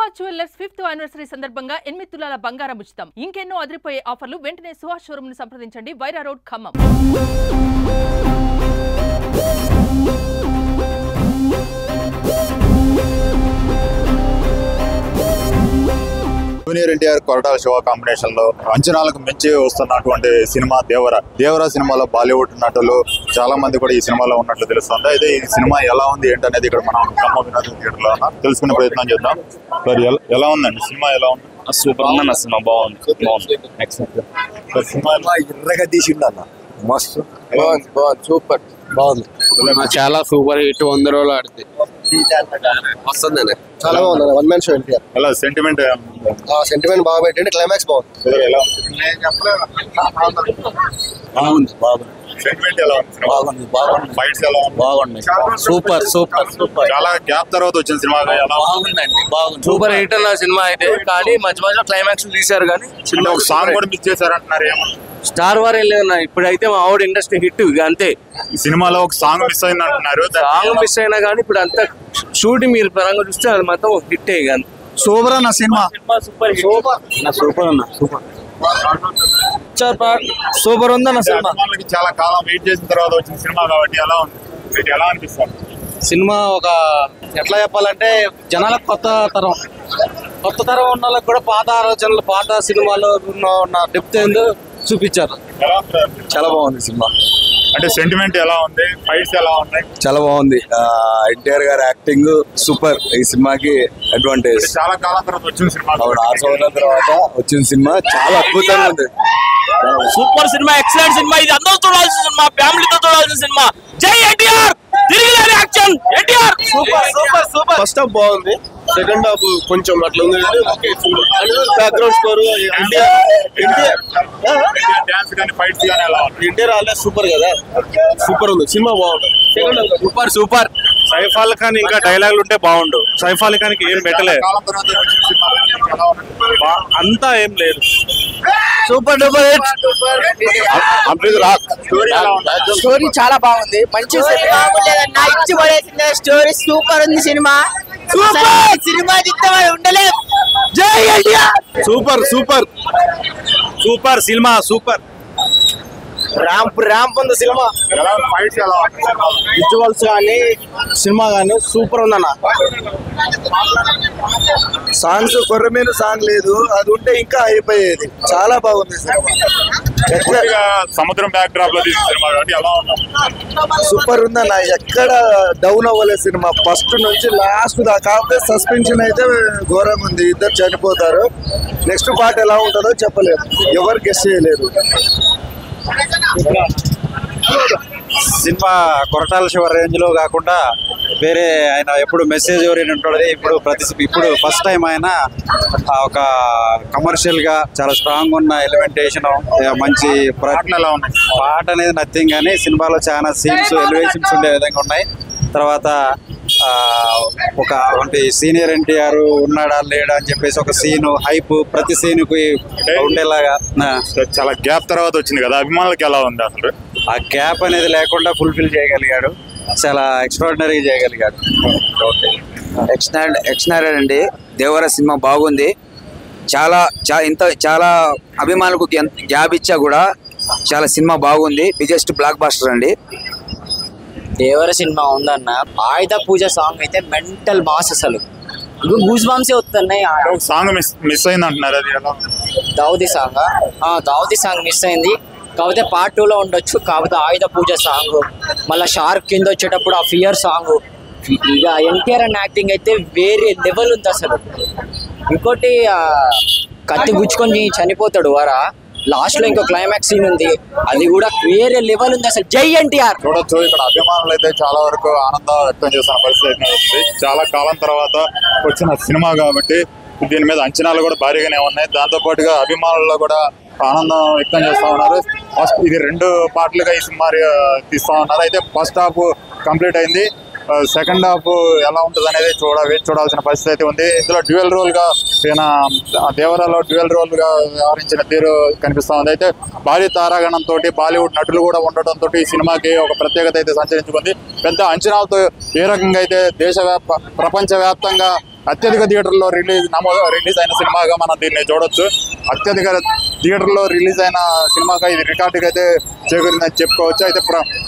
Suhas jewellers 5th anniversary సందర్భంగా 8 తులాల బంగారం ఉచితం. ఇంకెన్నో అదిరిపోయే ఆఫర్లు. వెంటనే సుహాస్ షోరూమ్ ను సంప్రదించండి. Wyra road, Khammam. Junior NTR Koratala Shiva combination లో అంచనాలకు మించి వస్తున్నటువంటి సినిమా దేవరా సినిమాలో బాలీవుడ్ నటులు చాలా మంది కూడా ఈ సినిమాలో ఉన్నట్లు తెలుస్తుంది. అయితే ఈ సినిమా ఎలా ఉంది ఏంటనేది ఇక్కడ మనం ఖమ్మం వినోద థియేటర్ లో తెలుసుకునే ప్రయత్నం చేద్దాం. ఎలా ఉందండి సినిమా? ఎలా ఉంది? సూపర్ ఉందన్న సినిమా. బాగుంది. సినిమా ఎర్రగా తీసిండన్న మస్తు సూపర్ బాగుంది. చాలా సూపర్ హిట్. 100 రోజులు ఆడితే వస్తుందన్న చాలా బాగుంది. 1 man show ఎన్టీఆర్. ఎలా సెంటిమెంట్ బాగా పెట్టండి. క్లైమాక్స్ బాగుంది. ఎలా బాగుంది సెంటిమెంట్ ఎలా ఉంది? బాగుంది. ఫైట్స్ ఎలా బాగుంది. సూపర్. చాలా గ్యాప్ తర్వాత వచ్చిన సినిమా బాగుందండి. బాగుంది. సూపర్ హిట్ అన్న సినిమా అయితే. కానీ మధ్య క్లైమాక్స్ తీశారు. కానీ ఒక సాంగ్ కూడా మిస్ చేశారంటున్నారు. ఏమో స్టార్ వార్ వెళ్ళేదన్న. ఇప్పుడైతే మా ఆవిడ ఇండస్ట్రీ హిట్ ఇక అంతే. ఈ సినిమాలో ఒక సాంగ్ మిస్ అయింది అంటున్నారు. సాంగ్ మిస్ అయినా కానీ ఇప్పుడు అంతా షూటింగ్ మీరు పరంగా చూస్తే అది మొత్తం హిట్ ఇక. సూపర్ అన్న సినిమా. సూపర్ అన్న సూపర్ ఉందన్న సినిమా. చాలా కాలం వెయిట్ చేసిన తర్వాత వచ్చిన సినిమా కాబట్టి ఎలా ఉంది? మీకు ఎలా అనిపిస్తుంది? సినిమా ఒక ఎట్లా చెప్పాలంటే జనాలకు కొత్త తరం ఉన్న వాళ్ళకి కూడా పాత ఆలోచనలు, పాత సినిమాలో ఉన్న డెప్త్ ఏందో చూపించారు. చాలా బాగుంది సినిమా. అంటే సెంటిమెంట్ ఎలా ఉంది? ఫైట్స్ ఎలా ఉన్నాయి? చాలా బాగుంది. ఎన్టీఆర్ గారి యాక్టింగ్ సూపర్. ఈ సినిమాకి అడ్వాంటేజ్. చాలా కాలం తర్వాత వచ్చిన సినిమా. 6 సంవత్సరాల తర్వాత వచ్చిన సినిమా చాలా అద్భుతంగా ఉంది. Super cinema. Excellent cinema. ఇది అందరూ చూడాల్సిన సినిమా. ఫ్యామిలీతో చూడాల్సిన సినిమా. జై ఎన్టీఆర్. తిరిగిలేని action NTR. Super. First half బాగుంది. సెకండ్ హాఫ్ కొంచెం అట్లా ఉంది. బ్యాక్గ్రౌండ్ స్కోర్ డాన్స్ కానీ ఫైట్స్ కానీ ఎలా ఉంది? ఎన్టీఆర్ ఆల్రెడీ సూపర్ కదా. సూపర్ ఉంది సినిమా. బాగుంది. సూపర్. సైఫ్ అలీ ఖాన్ ఇంకా డైలాగులు ఉంటే బాగుండు. సైఫ్ అలీ ఖాన్ ఏం పెట్టలేదు. కాలం తర్వాత వచ్చిన సినిమా ఎలా ఉంది? అంతా ఏం లేదు. Super duper hit. స్టోరీ చాలా బాగుంది. మంచి ఇచ్చి పడేసింది. స్టోరీ సూపర్ ఉంది. సినిమా ఉండలేదు. జై NTR. Super cinema. Super ramp ఉంది సినిమా. ఫైట్స్ ఎలా ఉంది? విజువల్స్ కానీ సినిమా కానీ సూపర్ ఉందన్న. సాంగ్స్ కొర్రమీన సాంగ్ లేదు, అది ఉంటే ఇంకా అయిపోయేది. చాలా బాగుంది సినిమా. సముద్రం బ్యాక్ డ్రాప్ లో తీసిన సినిమా కాబట్టి ఎలా ఉంది? సూపర్ ఉందన్న. ఎక్కడ డౌన్ అవ్వలేదు సినిమా ఫస్ట్ నుంచి లాస్ట్ దాకా. కాకపోతే సస్పెన్షన్ అయితే ఘోరంగా ఉంది. ఇద్దరు చనిపోతారు. నెక్స్ట్ పార్ట్ ఎలా ఉంటుందో చెప్పలేదు. ఎవరు గెస్ చేయలేదు. సినిమా కొరటాల శివ రేంజ్ లో కాకుండా వేరే ఆయన ఎప్పుడు మెసేజ్ ఓరియంటెడ్ ఉంటుంది. ఇప్పుడు ఫస్ట్ టైం ఆయన ఒక కమర్షియల్ గా చాలా స్ట్రాంగ్ ఉన్న ఎలిమెంటేషన్, మంచి పాట అనేది నథింగ్. కానీ సినిమాలో చాలా సీన్స్, ఎలివేషన్స్ ఉండే విధంగా ఉన్నాయి. తర్వాత ఒక సీనియర్ ఎన్టీఆర్ ఉన్నాడా లేడా అని చెప్పేసి ఒక సీను హైప్ ప్రతి సీనుకి ఉండేలాగా. చాలా గ్యాప్ తర్వాత వచ్చింది కదా, అభిమానులకి ఎలా ఉంది అసలు? ఆ గ్యాప్ అనేది లేకుండా ఫుల్ఫిల్ చేయగలిగాడు. చాలా ఎక్స్ట్రాడినరీ చేయగలిగాడు. ఎక్స్ట్రాడినరీ అండి. దేవరా సినిమా బాగుంది. చాలా అభిమానులకు గ్యాప్ ఇచ్చా కూడా చాలా సినిమా బాగుంది. బిగ్గెస్ట్ బ్లాక్ బాస్టర్ అండి. దేవర సినిమా ఉందన్న. ఆయుధ పూజ సాంగ్ అయితే మెంటల్ మాస్. అసలు గూస్ బాంబ్సే వస్తున్నాయి. సాంగ్ మిస్ అయింది అంటున్నారు. అది ఎలా? దావుదీ సాంగ్ మిస్ అయింది. కాకపోతే పార్ట్ 2 లో ఉండొచ్చు. కాకపోతే ఆయుధ పూజ సాంగ్, మళ్ళీ షార్క్ కింద వచ్చేటప్పుడు ఆ ఫియర్ సాంగ్, ఇక ఎన్టీఆర్ అన్న యాక్టింగ్ అయితే వేరే లెవెల్ ఉంది అసలు. ఇంకోటి కత్తి గుచ్చుకొని చనిపోతాడు వారా. లాస్ట్ లో ఇంకో క్లైమాక్స్ సీన్ ఉంది. అది కూడా వేరే లెవెల్ ఉంది అసలు. జై ఎన్టీఆర్. చూడొచ్చు ఇక్కడ అభిమానులు అయితే చాలా వరకు ఆనందం వ్యక్తం చేస్తున్న పరిస్థితి ఉంది. చాలా కాలం తర్వాత వచ్చిన సినిమా కాబట్టి దీని మీద అంచనాలు కూడా భారీగానే ఉన్నాయి. దాంతో పాటుగా అభిమానుల్లో కూడా ఆనందం వ్యక్తం చేస్తా ఉన్నారు. ఇది 2 పార్ట్లుగా ఈ సినిమా తీస్తా ఉన్నారు. అయితే ఫస్ట్ హాఫ్ కంప్లీట్ అయింది. సెకండ్ హాఫ్ ఎలా ఉంటుంది అనేది చూడాల్సిన పరిస్థితి అయితే ఉంది. ఇందులో డ్యూయల్ రోల్ గా దేవరాలో డ్యూయల్ రోల్ గా వ్యవహరించిన తీరు కనిపిస్తా ఉంది. అయితే భారీ తారాగణంతో బాలీవుడ్ నటులు కూడా ఉండటంతో ఈ సినిమాకి ఒక ప్రత్యేకత అయితే సంచరించుకుంది. పెద్ద అంచనాలతో ఏ రకంగా అయితే ప్రపంచవ్యాప్తంగా అత్యధిక థియేటర్లో రిలీజ్ అయిన సినిమాగా మనం దీన్ని చూడొచ్చు. అత్యధిక థియేటర్లో రిలీజ్ అయిన సినిమాగా ఇది రికార్డుగా అయితే చేకూరిందని చెప్పుకోవచ్చు. అయితే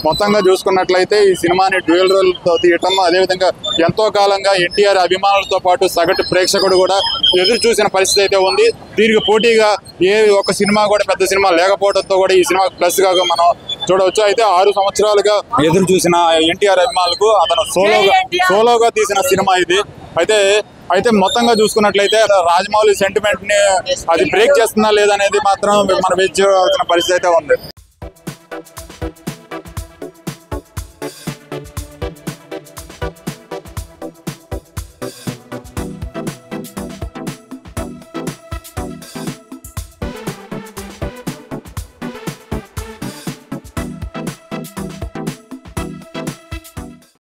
మొత్తంగా చూసుకున్నట్లయితే ఈ సినిమాని డ్యూయల్ రోల్తో తీయటం, అదేవిధంగా ఎంతో కాలంగా ఎన్టీఆర్ అభిమానులతో పాటు సగటు ప్రేక్షకుడు కూడా ఎదురు చూసిన పరిస్థితి అయితే ఉంది. దీనికి పోటీగా ఏ ఒక్క సినిమా కూడా పెద్ద సినిమా లేకపోవడంతో కూడా ఈ సినిమా ప్లస్ గా మనం చూడవచ్చు. అయితే 6 సంవత్సరాలుగా ఎదురు చూసిన ఎన్టీఆర్ అభిమానులకు అతను సోలోగా తీసిన సినిమా ఇది. అయితే మొత్తంగా చూసుకున్నట్లయితే రాజమౌళి సెంటిమెంట్ ని అది బ్రేక్ చేస్తుందా లేదనేది మాత్రం మనం వేచి చూడాల్సిన పరిస్థితి అయితే ఉంది.